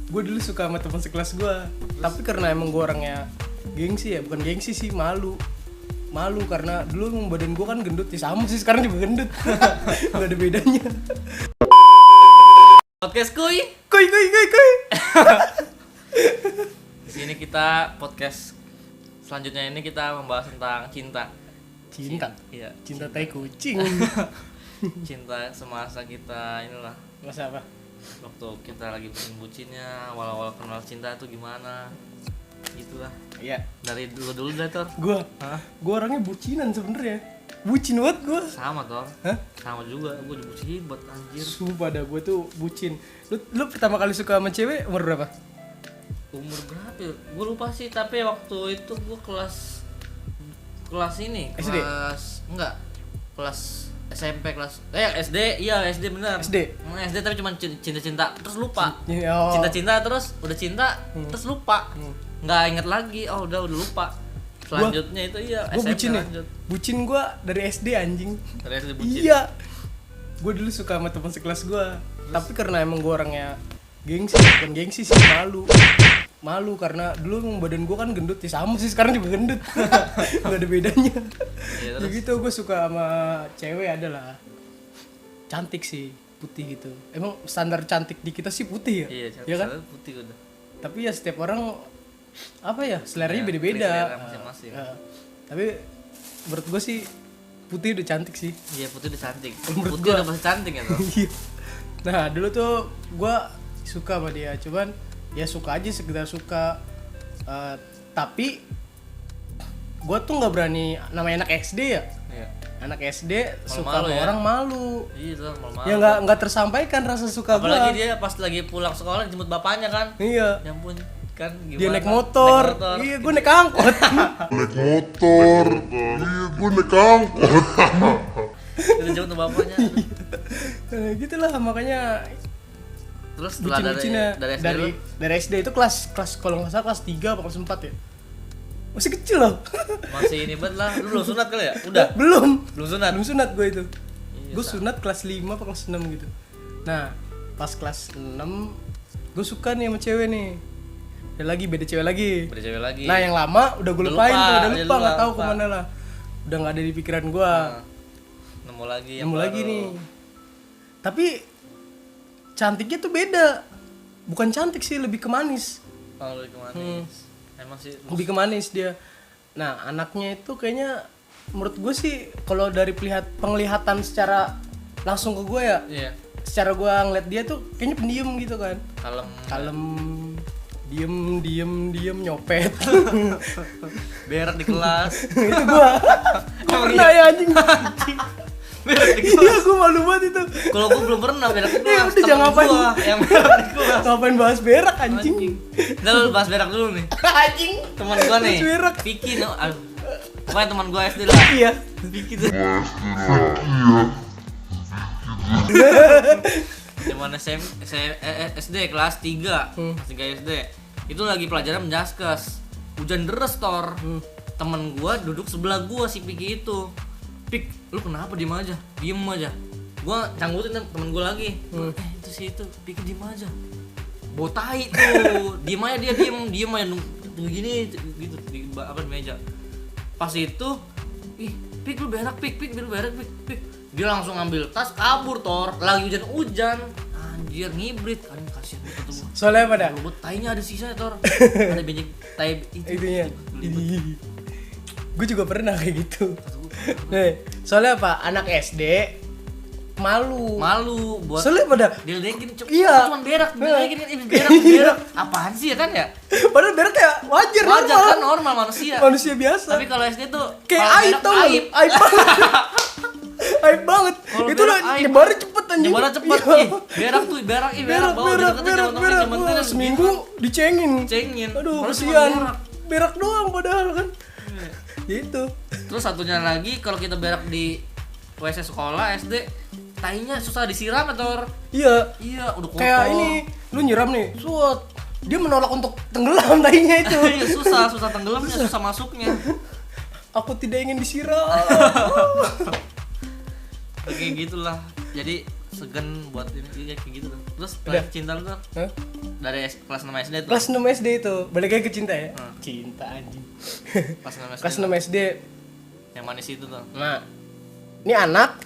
gue dulu suka sama teman sekelas gue, tapi karena emang gue orangnya gengsi ya, bukan gengsi sih, malu karena dulu emang badan gue kan gendut ya, sama sih sekarang juga gendut. Gak ada bedanya. Podcast kuy. Di sini kita podcast selanjutnya ini kita membahas tentang cinta. Iya. Cinta tai kucing. Cinta semasa kita inilah. Masa apa? Waktu kita lagi bucin-bucinnya, awal-awal kenal cinta itu gimana? Gitulah. Iya. Dari dulu deh, Tor. Gue orangnya bucinan sebenarnya. Bucin banget gue. Sama, Tor. Hah? Sama juga, gue dibucin buat anjir. Sumpah dah, gue tuh bucin. Lu pertama kali suka sama cewek umur berapa? Umur berapa ya? Gue lupa sih, tapi waktu itu gue kelas ini, SD? Kelas SMP SD, iya SD benar. SD SD tapi cuma cinta-cinta terus lupa. Oh. Cinta-cinta terus udah cinta terus lupa. Nggak inget lagi. Oh, udah lupa. Selanjutnya itu iya Gue SMP bucin lanjut. Bucin gue dari SD anjing. Dari SD bucin. Iya. Gue dulu suka sama teman sekelas gue, tapi karena emang gue orangnya gengsi, bukan gengsi sih, malu karena dulu emang badan gue kan gendut ya, sama sih sekarang juga gendut. Gak ada bedanya. Ya, Ya gitu, gue suka sama cewek adalah cantik sih, putih gitu. Emang standar cantik di kita sih putih ya? Iya, ya kan? putih udah. Tapi ya setiap orang apa ya, seleranya Ya, beda-beda. selera masing-masing. Tapi menurut gue sih putih udah cantik sih. Iya, putih udah cantik. Menurut Putih gua. udah pasti cantik ya, Toh. Iya. Nah dulu tuh gue suka sama dia, cuman ya suka aja, sekedar suka. Tapi gue tuh nggak berani, namanya anak SD ya. Iya. Anak SD suka Malu sama ya? orang malu. Iya, Toh, malu. Ya nggak tersampaikan rasa suka gue. Apalagi dia pas lagi pulang sekolah dijemput bapaknya kan. Iya. Ya ampun, kan gimana? Dia naik motor. Iya, gue naik angkot. Dia dijemput sama bapaknya. Gitulah makanya. Terus setelah dari SD lu? Dari SD itu kelas kalau nggak salah kelas 3 atau kelas 4 ya. Masih kecil loh. Masih ini banget lah. Lu belum sunat kali ya? Udah. Belum Sunat. sunat gue itu. Iya, Gue sunat kelas 5 atau kelas 6 gitu. Nah, pas kelas 6 gue suka nih sama cewek nih. Ada lagi, beda cewek lagi. Beda cewek lagi. Nah, yang lama udah gue lupain tuh, udah lupa, nggak tahu lupa. kemana lah. Udah nggak ada di pikiran gue. Nemu lagi Nemu lagi nih. Tapi cantiknya tuh beda. Bukan cantik sih, lebih ke manis. Oh, lebih ke manis. Emang sih. Lebih ke manis dia. Nah, anaknya itu kayaknya menurut gue sih kalau dari penglihatan secara langsung ke gue ya. Iya. Secara gue ngeliat dia tuh kayaknya pendiam gitu kan. Kalem. Diem nyopet. Berak di kelas. Itu gue. Gue pernah ya anjing. Berak di kelas. Iya, gue malu banget itu. Kalau gua belum pernah berak di kelas. udah, jangan ngapain. Gua yang berak di kelas. Ngapain bahas berak anjing? Udah lu bahas berak dulu nih. Anjing. Teman gua nih. Bahas berak. Piki no. Aduh. Pokoknya teman gua SD lah. Iya. Piki tuh. Zaman SD kelas 3 SD itu lagi pelajaran menjaskes, hujan deras Tor. Temen gua duduk sebelah gua si Piki itu. Pik, lu kenapa diem aja? Diem aja. Gua canggutin temen gua lagi. Itu sih itu Piki diem aja. Botai tuh. Diem aja dia diem aja tunggu gini gitu di apa di meja. Pas itu, ih, Pik lu berak Pik lu berak Pik. Dia langsung ambil tas kabur Tor. Lagi hujan. Anjir ngibrit kan, kasihan banget tuh. Soalnya apa dah? Buat tainya ada sisanya Tor. Ada banyak tai Itunya. Gue juga pernah kayak gitu. Nih, soalnya apa? Anak SD malu buat soalnya pada diledekin iya. Cuman berak, diledekin berak. Apaan sih ya kan ya? Padahal berak ya wajar kan normal manusia biasa. Tapi kalau SD tuh kayak aib tau aib banget. Aib banget. Kalo itu lah nyebarnya cepet anjing. Nyebarnya cepet. Iya. Berak bawa seminggu dicengin. Aduh, kesian. Berak doang padahal kan. Gitu. Terus satunya lagi kalau kita berak di WC sekolah SD, tainya susah disiram Tor. Iya, udah kotor. Kayak ini, lu nyiram nih, suat. Dia menolak untuk tenggelam tainya itu. Iya, susah tenggelamnya, susah masuknya. Aku tidak ingin disiram. Kayak gitulah. Jadi segan buat ini kayak gitu tuh. Terus Udah. cinta lu tuh Hah? dari kelas 6 SD tuh. Kelas 6 SD itu, balik lagi ke cinta ya. Hmm. Cinta anjing. Kelas 6 SD. Kelas 6 SD. Yang manis itu tuh. Nah, ini anak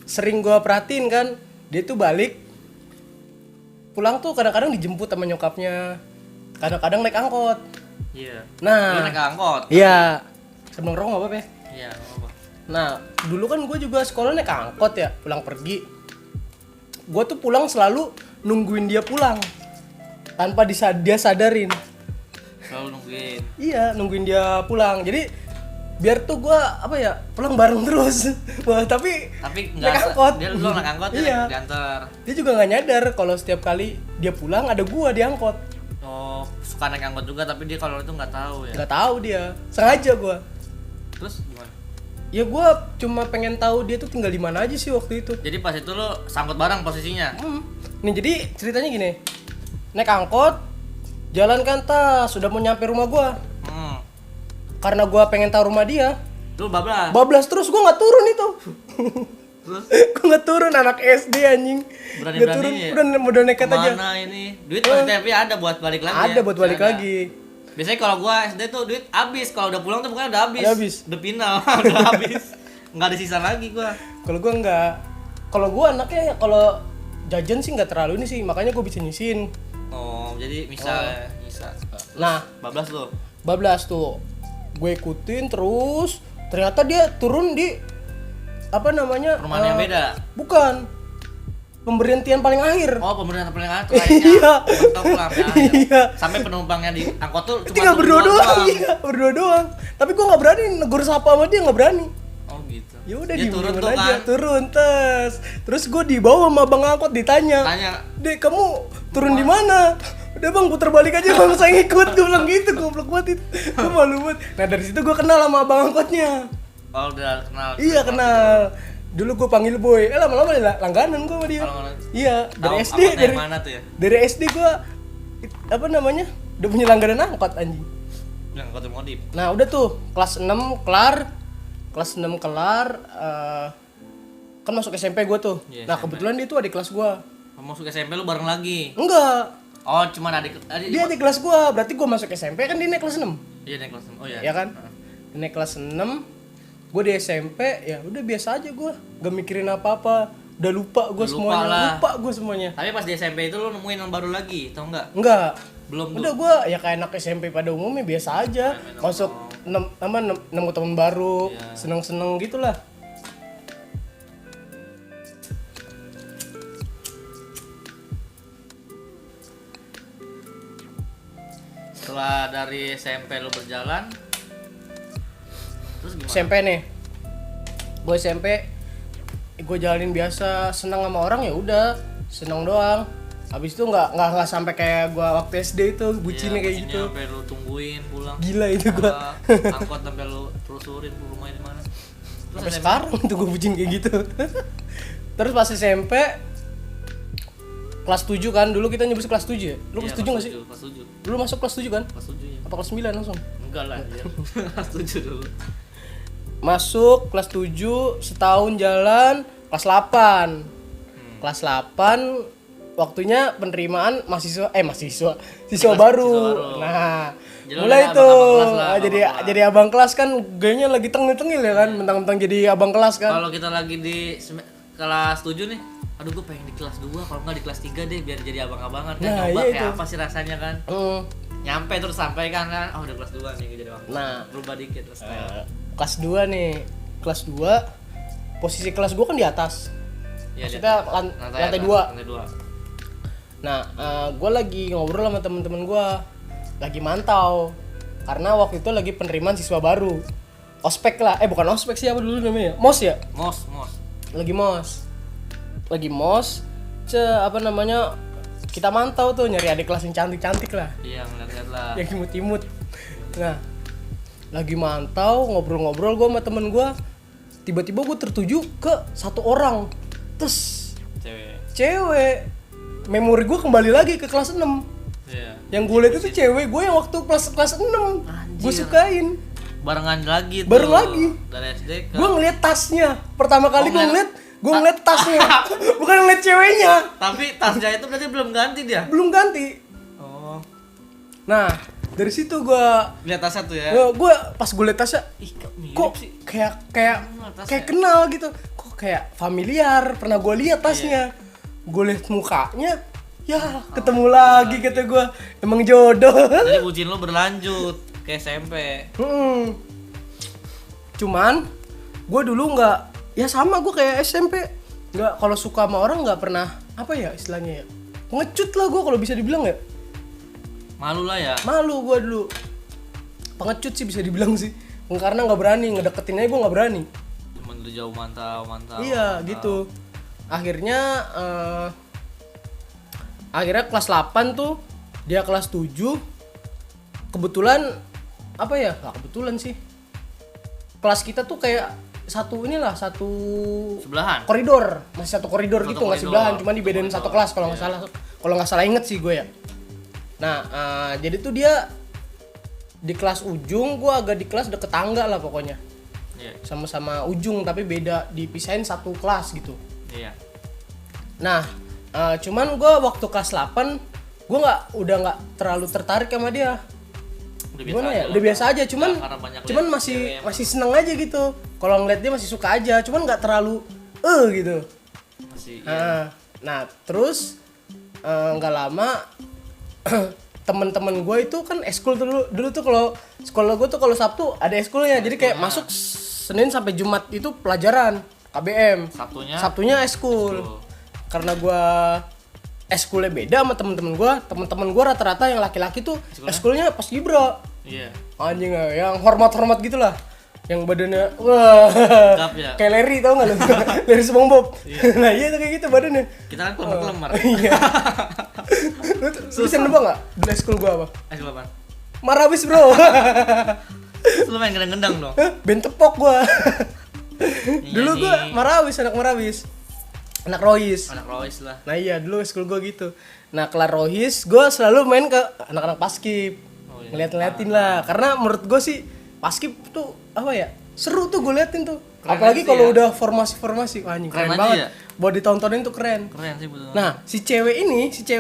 sering gua perhatiin kan, dia tuh balik pulang tuh kadang-kadang dijemput sama nyokapnya, kadang-kadang naik angkot. Iya. Nah. Lu naik angkot. Iya, sebelum ngerokok nggak apa-apa ya. Iya, nggak apa-apa. Nah, dulu kan gue juga sekolah naik angkot ya, pulang pergi. Gue tuh pulang selalu nungguin dia pulang, tanpa dia sadarin. Selalu nungguin. Iya, nungguin dia pulang. Jadi biar tuh gue apa ya, pulang bareng terus. Wah, tapi Tapi naik enggak angkot. dia lu naik angkot dia Iya. diantar. Dia juga nggak nyadar kalau setiap kali dia pulang ada gue di angkot. Oh, suka naik angkot juga tapi dia kalau itu nggak tahu ya. Nggak tahu dia, sengaja gue. Terus gimana? Ya gue cuma pengen tahu dia tuh tinggal di mana aja sih waktu itu. Jadi pas itu lu sangkut bareng posisinya. Nih jadi ceritanya gini, naik angkot, jalan kan sudah mau nyampe rumah gua. Karena gua pengen tahu rumah dia, Lu bablas. bablas terus gua nggak turun itu. Terus Gua nggak turun, anak SD anjing. Nggak turun, Berani-berani ya? udah nekat aja. Mana ini? Duit pasti tapi ada buat balik lagi. Ada ya? buat balik Ada. lagi. Biasanya kalau gua SD tuh duit habis, kalau udah pulang tuh pokoknya udah habis. Udah habis. Udah final, udah habis. Enggak ada sisa lagi gua. Kalau gua nggak, kalau gua anaknya kalau jajan sih nggak terlalu ini sih, makanya gua bisa nyisin. Oh, jadi misal bisa. Nah, Bablas tuh. bablas tuh, gue ikutin terus. Ternyata dia turun di apa namanya? Perumahan yang beda. Bukan. Pemberhentian paling akhir. Oh, pemerintahan paling atas Iya. Mentok pulang sampai akhir. Iya. Sampai penumpangnya di angkot tuh cuma Tinggal berdua doang. doang. Iya, berdua doang. Tapi gua nggak berani negur sapa sama dia, nggak berani. Oh gitu. Ya udah Dia turun tuh aja, kan. turun terus gua dibawa sama abang angkot ditanya. Tanya, "Dek, kamu turun di mana?" "Udah Bang, putar balik aja Bang, saya ngikut." Gua bilang gitu, goblok banget itu. Gua malu banget. Nah, dari situ gua kenal sama abang angkotnya. oh udah kenal. Iya, kenal. Dulu gua panggil Boy. Lama-lama langganan gua sama dia. Kalau Iya, dari tahu SD angkotnya dari mana tuh ya? dari SD gua apa namanya? Udah punya langganan angkot anjing. Yang angkot modif. Nah, udah tuh kelas 6 kelar. Kelas 6 kelar kan masuk SMP gua tuh. Iya, Nah, SMP. kebetulan dia tuh adik kelas gua. Masuk SMP lu bareng lagi. Enggak. Oh, cuman adik Dia adik kelas gua, berarti gua masuk SMP kan dia naik kelas 6. Iya naik kelas. Oh iya. Ya kan? Dia naik kelas 6. Gua di SMP, ya udah biasa aja gua. Gak mikirin apa-apa. Udah lupa gua Udah lupa semuanya. lah. Lupa gua semuanya. Tapi pas di SMP itu lu nemuin yang baru lagi, tau enggak? Enggak. Belum Udah gua ya kayak anak SMP pada umumnya biasa aja. Masuk nemu teman baru, Iya. seneng-seneng gitulah. Setelah dari SMP lu berjalan, terus gimana? SMP nih. Gue SMP gue jalanin biasa, senang sama orang ya udah, senang doang. Habis itu nggak sampai kayak gue waktu SD itu bucinnya kayak gitu. Sampai lu tungguin pulang. Gila itu gue. Angkot sampai lu telusurin rumahnya di mana. Terus Sampai SMP sekarang tuh gue bucin kayak gitu. Terus pas SMP kelas 7 kan, dulu kita nyebut kelas 7 ya? Lu kelas 7 nggak sih? Kelas 7. Dulu masuk kelas 7 kan? Kelas 7 ya. Apa kelas 9 langsung? Enggak lah, ya. Kelas 7 dulu. Masuk kelas 7, setahun jalan, kelas 8. Kelas 8 waktunya penerimaan siswa baru. Nah, Jadi mulai udah tuh abang-abang kelas lah, jadi abang-abang kelas. jadi abang kelas kan gayanya lagi tengil-tengil ya kan, mentang-mentang jadi abang kelas kan. Kalau kita lagi di kelas 7 nih, aduh gue pengen di kelas 2, kalau nggak di kelas 3 deh biar jadi abang-abangan kan. Nah, Coba iya kayak itu. apa sih rasanya kan. Nyampe terus sampai kan, oh udah kelas 2 nih jadi abang. Nah. Berubah dikit terus. Kelas 2 nih. Kelas 2 posisi kelas gua kan di atas. Iya, Maksudnya lantai 2. Lantai 2. Nah, gue lagi ngobrol sama temen-temen gue, lagi mantau, karena waktu itu lagi penerimaan siswa baru, ospek lah, bukan ospek sih apa dulu namanya, mos ya, Mos. lagi mos, apa namanya, kita mantau tuh nyari adik kelas yang cantik-cantik lah, Iya, ngeliat-ngeliat lah. yang imut-imut. Nah, lagi mantau, ngobrol-ngobrol gue sama temen gue, tiba-tiba gue tertuju ke satu orang, terus cewek. Memori gue kembali lagi ke kelas 6. Iya. Yang gue lihat itu cewek gue yang waktu kelas 6. Gue sukain. Barengan lagi tuh. Bareng lagi. Dari SD ke Gue ngeliat tasnya. Pertama kali gue ngeliat Gue ngeliat tasnya, bukan ngeliat ceweknya. Tapi tasnya itu berarti belum ganti dia. Belum ganti. Oh. Nah, dari situ gue Lihat tasnya tuh ya. pas gue liat tasnya, Ih, kok mirip kok sih. kayak tasnya. kenal gitu. Kok kayak familiar, pernah gue lihat tasnya. Gue lihat mukanya, ya ketemu lagi kata gue. Emang jodoh. Jadi bucin lo berlanjut ke SMP. Cuman gue dulu nggak, ya sama gue kayak SMP, nggak, kalau suka sama orang nggak pernah apa ya istilahnya ya, pengecut lah gue kalau bisa dibilang ya. Malu lah ya. Malu gue dulu, pengecut sih bisa dibilang sih, karena nggak berani ngedeketin aja, gue nggak berani. Cuman udah jauh mantau. Iya gitu. Akhirnya kelas 8 tuh, dia kelas 7. Kebetulan apa ya? Nggak kebetulan sih. Kelas kita tuh kayak satu Sebelahan. koridor, masih satu koridor Satu gitu, nggak koridor. sebelahan, cuma dibedain Satu satu koridor. kelas kalau nggak Iya. salah. Kalau nggak salah inget sih gue ya. Nah, jadi tuh dia di kelas ujung, gue agak di kelas deket tangga lah pokoknya. Iya. Sama-sama ujung tapi beda, dipisahin satu kelas gitu. Iya. Nah, cuman gue waktu kelas 8 gue udah nggak terlalu tertarik sama dia. Udah Gimana ya? aja Udah lah, biasa aja, cuman karena banyak cuman lihat masih cewek yang- masih seneng aja gitu. Kalau ngeliat dia masih suka aja, cuman nggak terlalu gitu. masih iya. Nah, terus nggak lama teman-teman gue itu kan eskul dulu tuh, kalau sekolah gue tuh kalau Sabtu ada eskulnya, jadi kayak masuk Senin sampai Jumat itu pelajaran KBM, Sabtunya eskul. Karena gue eskulnya beda sama temen-temen gue rata-rata yang laki-laki tuh eskulnya pas Gibra. Iya. Anjing yang hormat gitulah, yang badannya wah Gap ya. kayak Larry, tau nggak lu? Larry SpongeBob. Nah iya tuh kayak gitu badannya. Kita kan kelemar-kelemar. Iya. Lu bisa nebak nggak dress school gua apa? Ayo apa? Marabis bro. Lu main gendang-gendang dong. Band tepok gua. Iya Dulu nih. gua anak Marabis. Anak Rohis. Anak Royce lah. Nah iya dulu school gua gitu. Nah kelar Rohis gua selalu main ke anak-anak paskib. Oh, iya. Ngeliat-ngeliatin lah, karena menurut gua sih paskib tuh apa ya, seru tuh gue liatin tuh. Keren Apalagi sih kalau ya. udah formasi anjing keren Keren aja banget ya? buat ditontonin tuh keren. Keren sih betul. Nah si cewek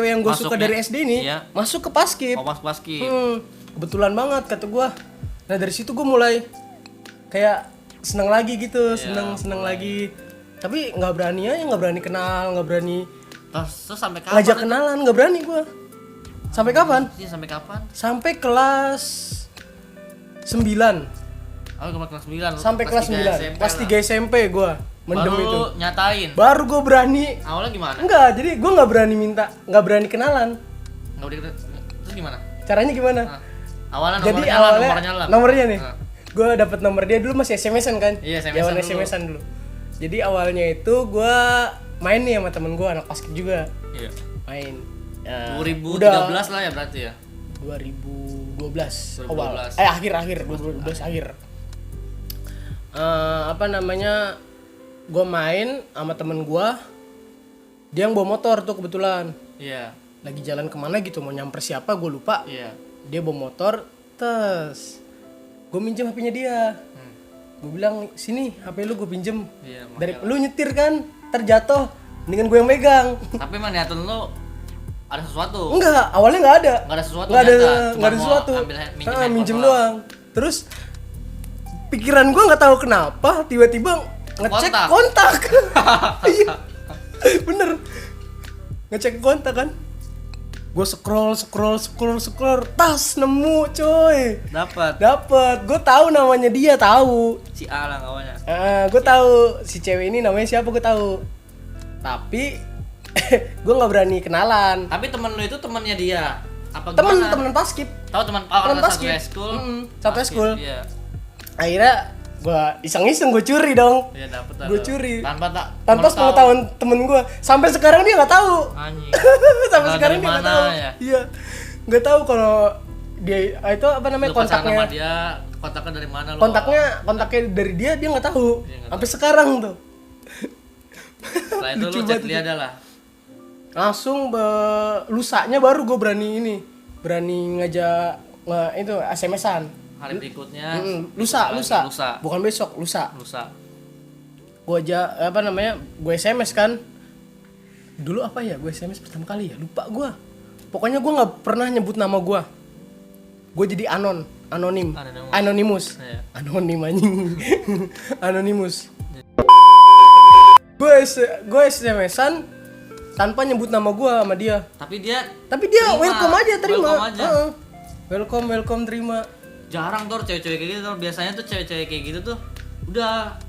yang gue suka Masuknya, dari SD ini iya. masuk ke paskib. Oh, pas paski. Kebetulan banget kata gue. Nah dari situ gue mulai kayak seneng lagi gitu, Iya, seneng lagi. Tapi nggak berani kenal, nggak berani Terus sampai kapan? ngajak kenalan, nggak berani gue. Sampai kapan? Iya, sampai kapan? Sampai kelas 9. Oh, kelas 9. Sampai kelas 9. Kelas 3 SMP gue mendem baru itu. lu nyatain. Baru gue berani. Awalnya gimana? Enggak, jadi gue nggak berani kenalan. Enggak boleh. Terus gimana? Caranya gimana? Nah, awalnya Jadi nomornya awalnya nomornya nih. Nah. Gue dapet nomor dia dulu masih SMS-an kan? Iya, SMS-an Jaman dulu. SMS-an dulu. Jadi awalnya itu gue main nih sama temen gue anak paskib juga. Iya. Main. Ya, 2013 lah ya berarti ya. 2012 2012. awal. Akhir 2012 akhir. Apa namanya? Gue main sama temen gue. Dia yang bawa motor tuh kebetulan. Iya. Lagi jalan kemana gitu, mau nyamper siapa gue lupa. Iya. Dia bawa motor, terus gue minjem HP-nya dia. Gue bilang sini HP lu gue pinjem. Iya, Dari lu nyetir kan, terjatuh, mendingan gue yang megang. Tapi emang niatan lu ada sesuatu. Enggak, awalnya nggak ada. Nggak ada sesuatu. Nggak ada, ternyata. Cuma nggak ada mau sesuatu. ambil handphone Minjem doang. Terus pikiran gue nggak tahu kenapa tiba-tiba ngecek kontak. Iya, bener. Ngecek kontak kan. Gue scroll, tas nemu coy. Dapat. Gue tahu namanya dia, tahu. Si A lah kawannya. Gue tahu si cewek ini namanya siapa, gue tahu. Tapi gue nggak berani kenalan. Tapi temen lu itu temennya dia. Apa Temen paskib. Tahu teman Temen satu paskib. eskul. Satu eskul. Iya. Akhirnya gue iseng-iseng gue curi dong. Iya dapat. Gue curi. Tanpa pengetahuan temen gue. Sampai sekarang dia nggak tahu. Anjing. Sampai Nggak sekarang dari dia nggak mana tahu. ya? Iya. Nggak tahu kalau dia itu apa namanya Lu pacaran kontaknya. sama dia, kontaknya dari mana lu? Kontaknya dari dia nggak tahu. Dia nggak Sampai sekarang tuh. Setelah itu lu Lucu cek banget dia itu. ada lah. Langsung lusanya baru gue berani ngajak itu SMS-an. Hari berikutnya. Lusa, Lusa. bukan besok, lusa. Lusa. gue SMS kan. Dulu apa ya, gue SMS pertama kali ya, lupa gue. Pokoknya gue nggak pernah nyebut nama gue. Gue jadi anonimus. Iya. Anonim anjing. Anonimus. Gue SMS-an tanpa nyebut nama gue sama dia. Tapi dia Terima. welcome aja, terima. Welcome aja. Welcome terima. Jarang tuh cewek-cewek kayak gitu. Biasanya tuh cewek-cewek kayak gitu tuh udah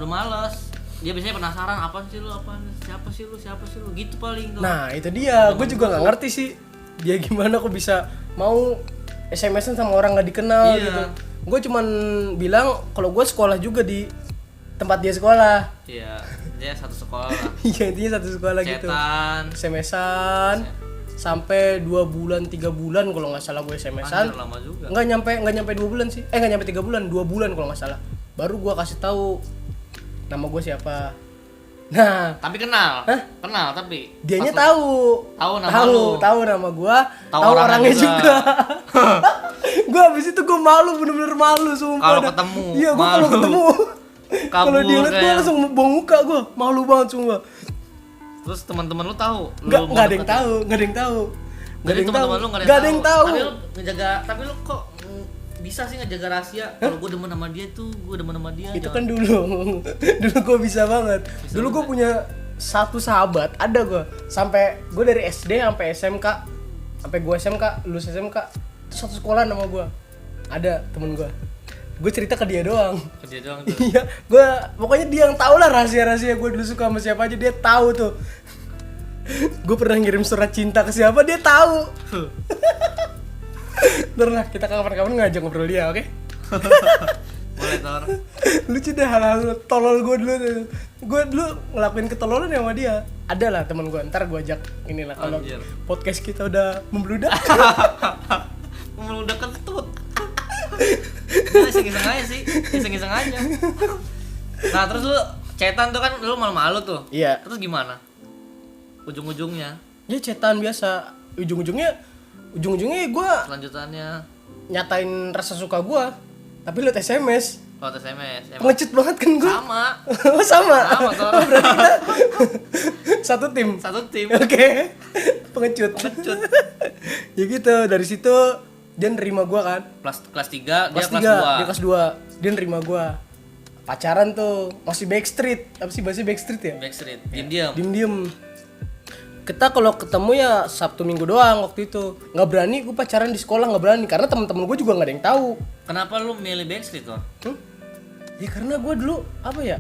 males. Dia biasanya penasaran, siapa sih lu gitu paling tuh. Nah itu dia, gue juga nggak ngerti sih dia gimana kok bisa mau SMS-an sama orang nggak dikenal gitu. Gue cuman bilang kalau gue sekolah juga di tempat dia sekolah. Iya, dia satu sekolah lah. Iya intinya satu sekolah gitu. SMS-an sampai 2 bulan 3 bulan kalau nggak salah gue SMS-an. Anjir, lama juga. Nggak nyampe 2 bulan sih. Nggak nyampe 3 bulan, 2 bulan kalau nggak salah. Baru gue kasih tahu nama gue siapa. Nah, Tapi kenal. Hah? Kenal tapi dianya pas tahu nama lu. tahu nama gua, Tahu tahu orangnya orangnya juga. Gua abis itu gua malu, bener-bener malu sumpah. Kalau dah. ketemu, Iya, gua kalau malu. ketemu. Kalau Kabur dia liat gua kayak. langsung buang muka gua, malu banget sumpah. Terus teman-teman lu tahu? Enggak ada yang tahu, enggak ada yang tahu. Jadi teman-teman lu Nggak ada yang tahu. Tapi lu kok bisa sih ngejaga rahasia? Kalau gue demen sama dia tuh, gue demen sama dia. Itu kan dulu. Dulu gua bisa banget. Dulu gua punya satu sahabat, ada gua. Sampai gua dari SD sampai SMK. Sampai gua SMK, lulus SMK, itu satu sekolah sama gua. Ada temen gua. Gue cerita ke dia doang. Ke dia doang tuh. Iya, pokoknya dia yang tahu lah rahasia-rahasia gue dulu suka sama siapa aja, dia tahu tuh. Gue pernah ngirim surat cinta ke siapa, dia tahu. Ntar lah, kita kapan-kapan ngajak ngobrol dia, oke? Boleh Tor. Lucu deh hal-hal tolol gue dulu tuh. Gue dulu ngelakuin ketololan sama dia. Ada lah teman gue, ntar gue ajak inilah kalau Anjir. podcast kita udah membludak. Udah kentut. Nah, iseng-iseng aja sih, iseng-iseng aja. Nah terus lu chatan tuh kan lu malu-malu tuh. Iya. Terus gimana? Ujung-ujungnya, Ya cetan biasa. Ujung-ujungnya gue selanjutannya, nyatain rasa suka gue, tapi lewat SMS. lewat SMS. Pengecut banget kan gue. Sama. Oh sama. Sama Tor. Berarti kita satu tim. Satu tim. Oke. Pengecut. Pengecut. Ya gitu, dari situ dia nerima gua kan. Kelas 3, dia Kelas 3, kelas 2. dia kelas 2. Dia nerima gua. Pacaran tuh, masih Backstreet. Apa sih bahasa Backstreet ya? Backstreet. Diam-diam. Diem-diem. Kita kalau ketemu ya Sabtu Minggu doang waktu itu. Nggak berani gua pacaran di sekolah, nggak berani karena teman-teman gua juga nggak ada yang tahu. Kenapa lu milih Backstreet Tor? Ya karena gua dulu apa ya?